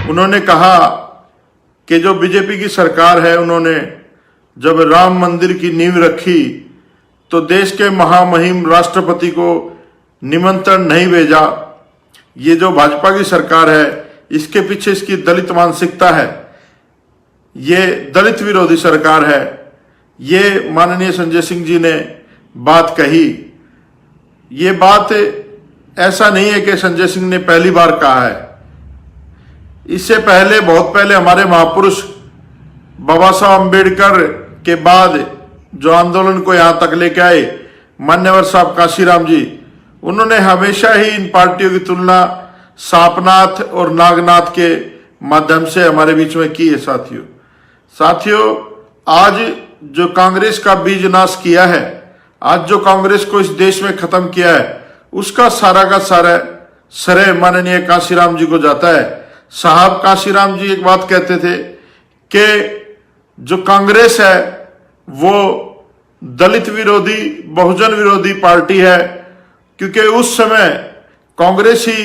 उन्होंने कहा कि जो बीजेपी की सरकार है, उन्होंने जब राम मंदिर की नींव रखी तो देश के महामहिम राष्ट्रपति को निमंत्रण नहीं भेजा। ये जो भाजपा की सरकार है, इसके पीछे इसकी दलित मानसिकता है, ये दलित विरोधी सरकार है। ये माननीय संजय सिंह जी ने बात कही। ये बात ऐसा नहीं है कि संजय सिंह ने पहली बार कहा है। इससे पहले, बहुत पहले हमारे महापुरुष बाबा साहब अम्बेडकर के बाद जो आंदोलन को यहां तक लेके आए मान्यवर साहब काशीराम जी, उन्होंने हमेशा ही इन पार्टियों की तुलना सापनाथ और नागनाथ के माध्यम से हमारे बीच में की है। साथियों, आज जो कांग्रेस का बीज नाश किया है, आज जो कांग्रेस को इस देश में खत्म किया है, उसका सारा का सारा श्रेय माननीय काशीराम जी को जाता है। साहब काशीराम जी एक बात कहते थे कि जो कांग्रेस है वो दलित विरोधी, बहुजन विरोधी पार्टी है, क्योंकि उस समय कांग्रेस ही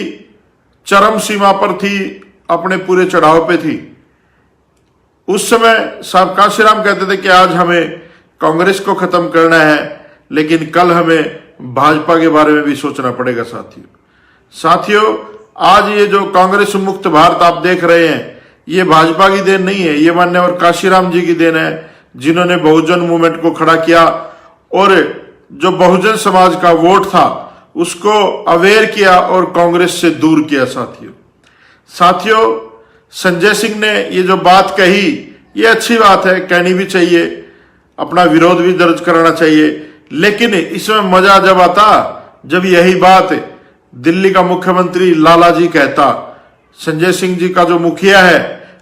चरम सीमा पर थी, अपने पूरे चढ़ाव पे थी। उस समय साहब काशीराम कहते थे कि आज हमें कांग्रेस को खत्म करना है, लेकिन कल हमें भाजपा के बारे में भी सोचना पड़ेगा। साथियों, आज ये जो कांग्रेस मुक्त भारत आप देख रहे हैं, ये भाजपा की देन नहीं है, ये मान्यवर काशीराम जी की देन है, जिन्होंने बहुजन मूवमेंट को खड़ा किया और जो बहुजन समाज का वोट था उसको अवेयर किया और कांग्रेस से दूर किया। साथियों, संजय सिंह ने ये जो बात कही, ये अच्छी बात है, कहनी भी चाहिए, अपना विरोध भी दर्ज कराना चाहिए, लेकिन इसमें मजा जब आता जब यही बात दिल्ली का मुख्यमंत्री लाला जी कहता, संजय सिंह जी का जो मुखिया है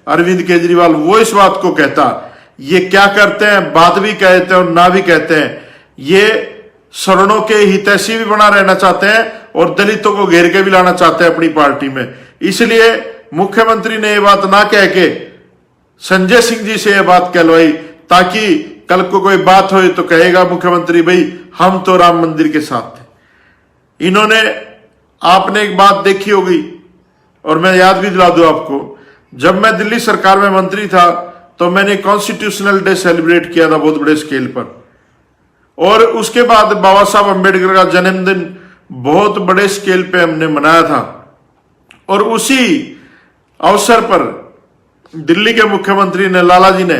अरविंद केजरीवाल, वो इस बात को कहता। ये क्या करते हैं, बात भी कहते हैं और ना भी कहते हैं। ये सवर्णों के हितैषी भी बना रहना चाहते हैं और दलितों को घेर के भी लाना चाहते हैं अपनी पार्टी में। इसलिए मुख्यमंत्री ने ये बात ना कह के संजय सिंह जी से ये बात कहलवाई, ताकि कल को कोई बात हो तो कहेगा मुख्यमंत्री, भाई हम तो राम मंदिर के साथ थे। इन्होंने, आपने एक बात देखी होगी और मैं याद भी दिला दूं आपको, जब मैं दिल्ली सरकार में मंत्री था तो मैंने कॉन्स्टिट्यूशनल डे सेलिब्रेट किया था बहुत बड़े स्केल पर, और उसके बाद बाबा साहब अम्बेडकर का जन्मदिन बहुत बड़े स्केल पे हमने मनाया था। और उसी अवसर पर दिल्ली के मुख्यमंत्री ने, लाला जी ने,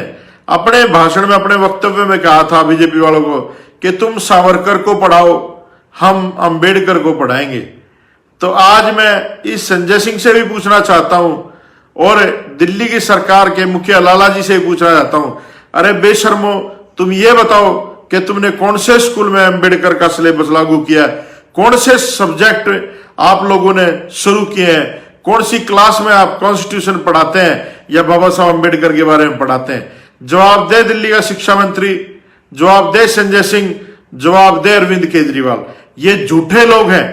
अपने भाषण में, अपने वक्तव्य में कहा था बीजेपी वालों को कि तुम सावरकर को पढ़ाओ, हम अम्बेडकर को पढ़ाएंगे। तो आज मैं इस संजय सिंह से भी पूछना चाहता हूं और दिल्ली की सरकार के मुखिया लाला जी से भी पूछना चाहता हूं, अरे बेशर्मो, तुम ये बताओ कि तुमने कौन से स्कूल में अम्बेडकर का सिलेबस लागू किया है, कौन से सब्जेक्ट आप लोगों ने शुरू किए हैं, कौन सी क्लास में आप कॉन्स्टिट्यूशन पढ़ाते हैं या बाबा साहब अम्बेडकर के बारे में पढ़ाते हैं? जवाब दे दिल्ली का शिक्षा मंत्री, जवाब दे संजय सिंह, जवाब दे अरविंद केजरीवाल। ये झूठे लोग हैं।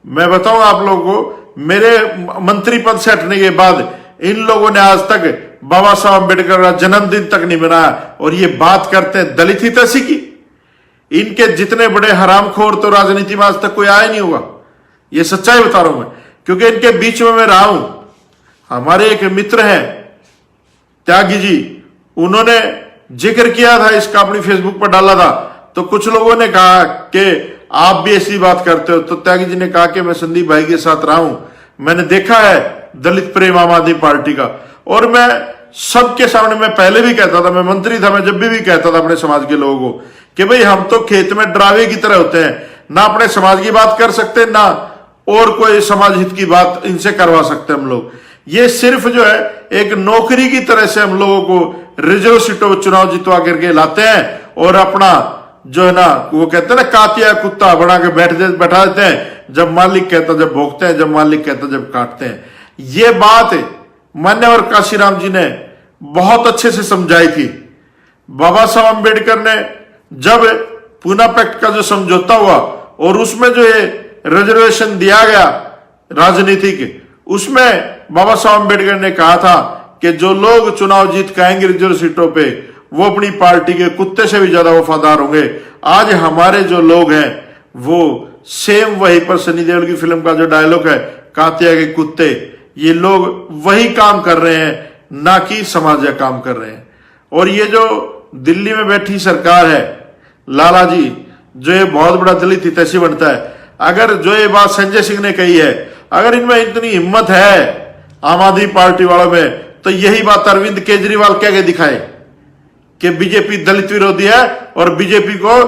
मैं बताऊं आप लोगों को, मेरे मंत्री पद से हटने के बाद इन लोगों ने आज तक बाबा साहब अम्बेडकर का जन्मदिन तक नहीं मनाया, और ये बात करते हैं दलित हितैषी की। इनके जितने बड़े हरामखोर तो राजनीति में आज तक कोई आया नहीं होगा, ये सच्चाई बता रहा हूं मैं, क्योंकि इनके बीच में मैं रहा हूं। हमारे एक मित्र हैं त्यागी जी, उन्होंने जिक्र किया था इसका, अपनी फेसबुक पर डाला था, तो कुछ लोगों ने कहा कि आप भी ऐसी बात करते हो। तो त्यागी जी ने कहा कि मैं संदीप भाई के साथ रहा हूं, मैंने देखा है दलित प्रेम आम आदमी पार्टी का, और मैं सबके सामने, मैं पहले भी कहता था, मैं मंत्री था, मैं जब भी कहता था अपने समाज के लोगों को कि भाई हम तो खेत में ड्रावे की तरह होते हैं, ना अपने समाज की बात कर सकते, ना और कोई समाज हित की बात इनसे करवा सकते हम लोग। ये सिर्फ जो है एक नौकरी की तरह से हम लोगों को रिजर्व सीटों पर चुनाव जितवा करके लाते हैं, और अपना जो है ना, वो कहते हैं ना, कातिया कुत्ता बना के बैठा देते हैं, जब मालिक कहता जब भोगते हैं, जब मालिक कहता जब काटते हैं। ये बात मान्यवर काशीराम जी ने बहुत अच्छे से समझाई थी। बाबा साहब अम्बेडकर ने जब पूना पैक्ट का जो समझौता हुआ और उसमें जो ये रिजर्वेशन दिया गया राजनीतिक, उसमें बाबा साहब अम्बेडकर ने कहा था कि जो लोग चुनाव जीत के आएंगे रिजर्व सीटों पे, वो अपनी पार्टी के कुत्ते से भी ज्यादा वफादार होंगे। आज हमारे जो लोग हैं वो सेम वहीं पर सनी देओल की फिल्म का जो डायलॉग है, कातिया के कुत्ते, ये लोग वही काम कर रहे हैं, ना कि समाज का काम कर रहे हैं। और ये जो दिल्ली में बैठी सरकार है, लाला जी, जो ये बहुत बड़ा दलित हितैषी बनता है, अगर जो ये बात संजय सिंह ने कही है, अगर इनमें इतनी हिम्मत है आम आदमी पार्टी वालों में, तो यही बात अरविंद केजरीवाल कह के दिखाए कि बीजेपी दलित विरोधी है और बीजेपी को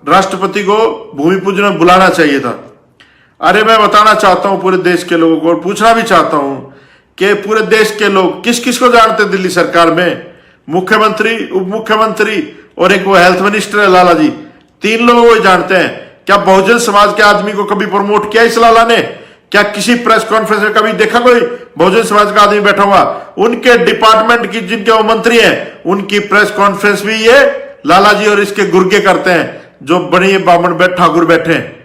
राष्ट्रपति को भूमि पूजन में बुलाना चाहिए था। अरे मैं बताना चाहता हूं पूरे देश के लोगों को, और पूछना भी चाहता हूं कि पूरे देश के लोग किस किस को जानते हैं दिल्ली सरकार में? मुख्यमंत्री, उप मुख्यमंत्री और एक वो हेल्थ मिनिस्टर है लाला जी, 3 लोगों को जानते हैं। क्या बहुजन समाज के आदमी को कभी प्रमोट किया इस लाला ने? क्या किसी प्रेस कॉन्फ्रेंस में कभी देखा कोई बहुजन समाज का आदमी बैठा हुआ? उनके डिपार्टमेंट की जिनके वो मंत्री हैं, उनकी प्रेस कॉन्फ्रेंस भी ये लाला जी और इसके गुर्गे करते हैं, जो बड़े बामण ठाकुर बैठे हैं।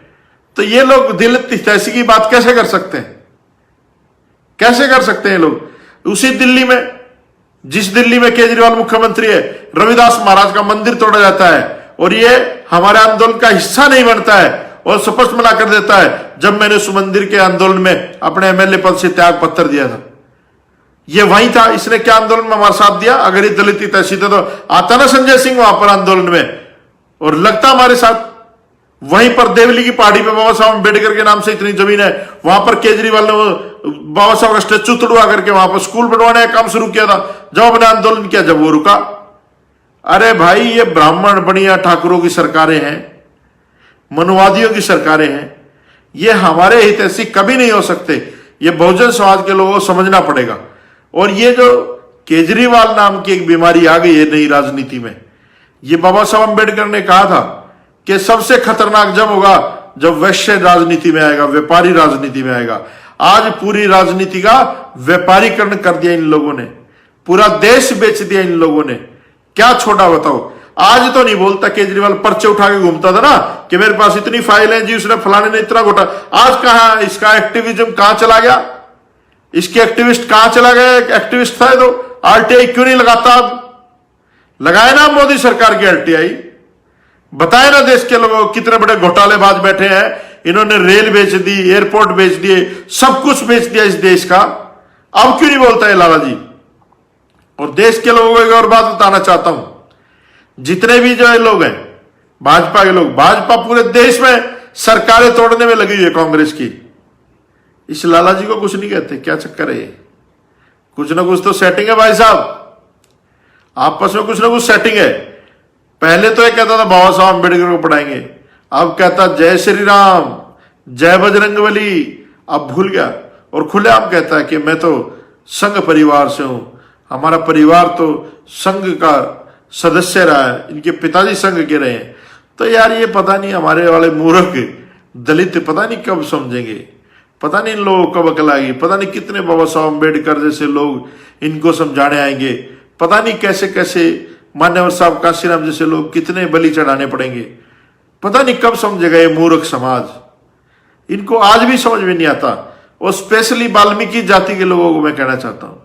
तो ये लोग दलित हितैषी की बात कैसे कर सकते हैं? कैसे कर सकते हैं लोग? उसी दिल्ली में, जिस दिल्ली में केजरीवाल मुख्यमंत्री है, रविदास महाराज का मंदिर तोड़ा जाता है और ये हमारे आंदोलन का हिस्सा नहीं बनता है, और स्पष्ट मना कर देता है जब मैंने उस मंदिर के आंदोलन में अपने एमएलए पद से त्याग पत्र दिया था। ये वही था, इसने क्या आंदोलन में हमारा साथ दिया? अगर ये दलित हितैषी थे तो आता ना संजय सिंह वहां पर आंदोलन में और लगता हमारे साथ। वहीं पर देवली की पहाड़ी पे बाबा साहब अम्बेडकर के नाम से इतनी जमीन है, वहां पर केजरीवाल ने बाबा साहब का स्टेचू तोड़वा करके वहां पर स्कूल बनवाने का काम शुरू किया था। जब अपने आंदोलन किया, जब वो रुका। अरे भाई, ये ब्राह्मण बनिया ठाकुरों की सरकारें हैं, मनुवादियों की सरकारें हैं, ये हमारे हितैषी कभी नहीं हो सकते। ये बहुजन समाज के लोगों को समझना पड़ेगा। और ये जो केजरीवाल नाम की एक बीमारी आ गई है नई राजनीति में, ये बाबा साहब अम्बेडकर ने कहा था कि सबसे खतरनाक जब होगा जब वैश्य राजनीति में आएगा, व्यापारी राजनीति में आएगा। आज पूरी राजनीति का व्यापारीकरण कर दिया इन लोगों ने, पूरा देश बेच दिया इन लोगों ने। क्या छोड़ा बताओ? आज तो नहीं बोलता केजरीवाल, पर्चे उठा के घूमता था ना कि मेरे पास इतनी फाइल है जी, उसने फलाने ने इतना घोटा। आज कहां इसका एक्टिविज्म कहां चला गया? इसके एक्टिविस्ट कहां चला गया? एक्टिविस्ट था तो आरटीआई क्यों नहीं लगाता? अब लगाए ना मोदी सरकार की आरटीआई, बताए ना देश के लोगों को कितने बड़े घोटालेबाज बैठे हैं। इन्होंने रेल बेच दी, एयरपोर्ट बेच दिए, सब कुछ बेच दिया इस देश का। अब क्यों नहीं बोलता है लाला जी? और देश के लोगों को एक और बात बताना चाहता हूं, जितने भी जो लोग हैं भाजपा के लोग, भाजपा पूरे देश में सरकारें तोड़ने में लगी हुई है कांग्रेस की। इस लाला जी को कुछ नहीं कहते, क्या चक्कर है? कुछ ना कुछ तो सेटिंग है भाई साहब, आपस में कुछ ना कुछ सेटिंग है। पहले तो ये कहता था बाबा साहब अम्बेडकर को पढ़ाएंगे, अब कहता जय श्री राम, जय बजरंगबली, अब भूल गया। और खुलेआम कहता है कि मैं तो संघ परिवार से हूं, हमारा परिवार तो संघ का सदस्य रहा है, इनके पिताजी संघ के रहे हैं। तो यार ये पता नहीं हमारे वाले मूर्ख दलित पता नहीं कब समझेंगे, पता नहीं इन लोगों को कब अकल आएगी, पता नहीं कितने बाबा साहब अम्बेडकर जैसे लोग इनको समझाने आएंगे, पता नहीं कैसे कैसे मान्यवर साहब काशीराम जैसे लोग कितने बलि चढ़ाने पड़ेंगे, पता नहीं कब समझेगा ये मूर्ख समाज। इनको आज भी समझ में नहीं आता। और स्पेशली वाल्मीकि जाति के लोगों को मैं कहना चाहता हूं,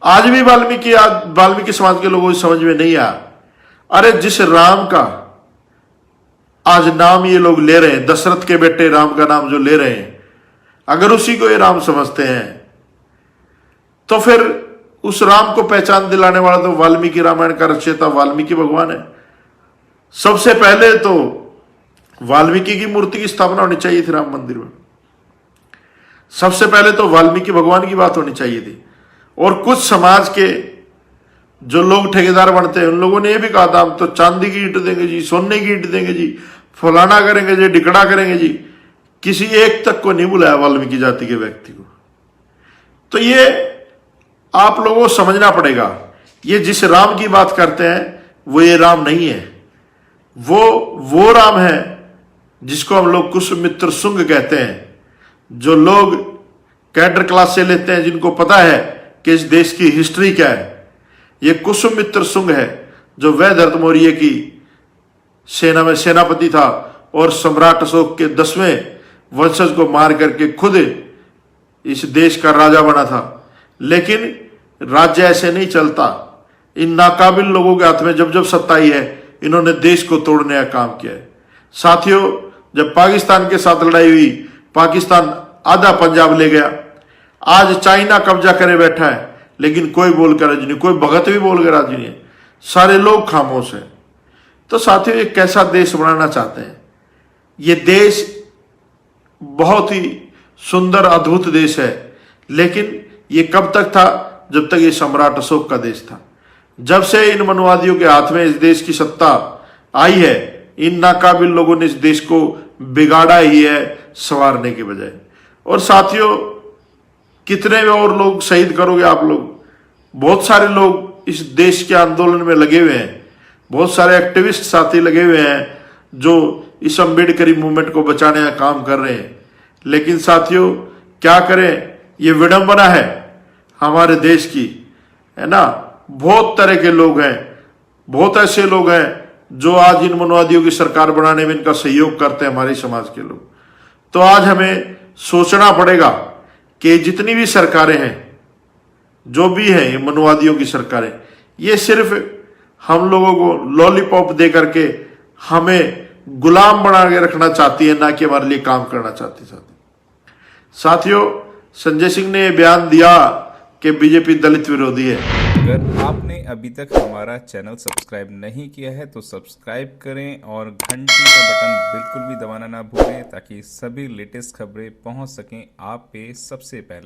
आज भी वाल्मीकि समाज के लोगों को समझ में नहीं आया। अरे जिस राम का आज नाम ये लोग ले रहे हैं, दशरथ के बेटे राम का नाम जो ले रहे हैं, अगर उसी को ये राम समझते हैं तो फिर उस राम को पहचान दिलाने वाला तो वाल्मीकि रामायण का रचयिता वाल्मीकि भगवान है। सबसे पहले तो वाल्मीकि की मूर्ति की स्थापना होनी चाहिए थी राम मंदिर में, सबसे पहले तो वाल्मीकि भगवान की बात होनी चाहिए थी। और कुछ समाज के जो लोग ठेकेदार बनते हैं, उन लोगों ने यह भी कहा था हम तो चांदी की ईंट देंगे जी, सोने की ईंट देंगे जी, फलाना करेंगे जी, डिकड़ा करेंगे जी। किसी एक तक को नहीं बुलाया वाल्मीकि जाति के व्यक्ति को। तो ये आप लोगों को समझना पड़ेगा, ये जिस राम की बात करते हैं वो ये राम नहीं है, वो राम है जिसको हम लोग कुशमित्र शुंग कहते हैं। जो लोग कैडर क्लास से लेते हैं, जिनको पता है कि इस देश की हिस्ट्री क्या है, ये कुशमित्र शुंग है जो वैदर्थ मौर्य की सेना में सेनापति था और सम्राट अशोक के 10वें वंशज को मार करके खुद इस देश का राजा बना था। लेकिन राज्य ऐसे नहीं चलता। इन नाकाबिल लोगों के हाथ में जब जब सत्ता आई है, इन्होंने देश को तोड़ने का काम किया है। साथियों, जब पाकिस्तान के साथ लड़ाई हुई, पाकिस्तान आधा पंजाब ले गया, आज चाइना कब्जा करे बैठा है, लेकिन कोई बोल कर राजी नहीं, कोई भगत भी बोल कर राजी नहीं है, सारे लोग खामोश हैं। तो साथियों, ये कैसा देश बनाना चाहते हैं? ये देश बहुत ही सुंदर अद्भुत देश है, लेकिन ये कब तक था? जब तक ये सम्राट अशोक का देश था। जब से इन मनुवादियों के हाथ में इस देश की सत्ता आई है, इन नाकाबिल लोगों ने इस देश को बिगाड़ा ही है, संवारने के बजाय। और साथियों, कितने और लोग शहीद करोगे आप लोग? बहुत सारे लोग इस देश के आंदोलन में लगे हुए हैं, बहुत सारे एक्टिविस्ट साथी लगे हुए हैं जो इस अम्बेडकरी मूवमेंट को बचाने का काम कर रहे हैं। लेकिन साथियों, क्या करें, ये विडंबना है हमारे देश की, है ना। बहुत तरह के लोग हैं, बहुत ऐसे लोग हैं जो आज इन मनुवादियों की सरकार बनाने में इनका सहयोग करते हैं, हमारे समाज के लोग। तो आज हमें सोचना पड़ेगा कि जितनी भी सरकारें हैं, जो भी हैं ये मनुवादियों की सरकारें, ये सिर्फ हम लोगों को लॉलीपॉप दे करके हमें गुलाम बना के रखना चाहती है, ना कि हमारे लिए काम करना चाहती। साथियों, संजय सिंह ने बयान दिया कि बीजेपी दलित विरोधी है। अगर आपने अभी तक हमारा चैनल सब्सक्राइब नहीं किया है तो सब्सक्राइब करें और घंटी का बटन बिल्कुल भी दबाना ना भूलें, ताकि सभी लेटेस्ट खबरें पहुंच सकें आप पे सबसे पहले।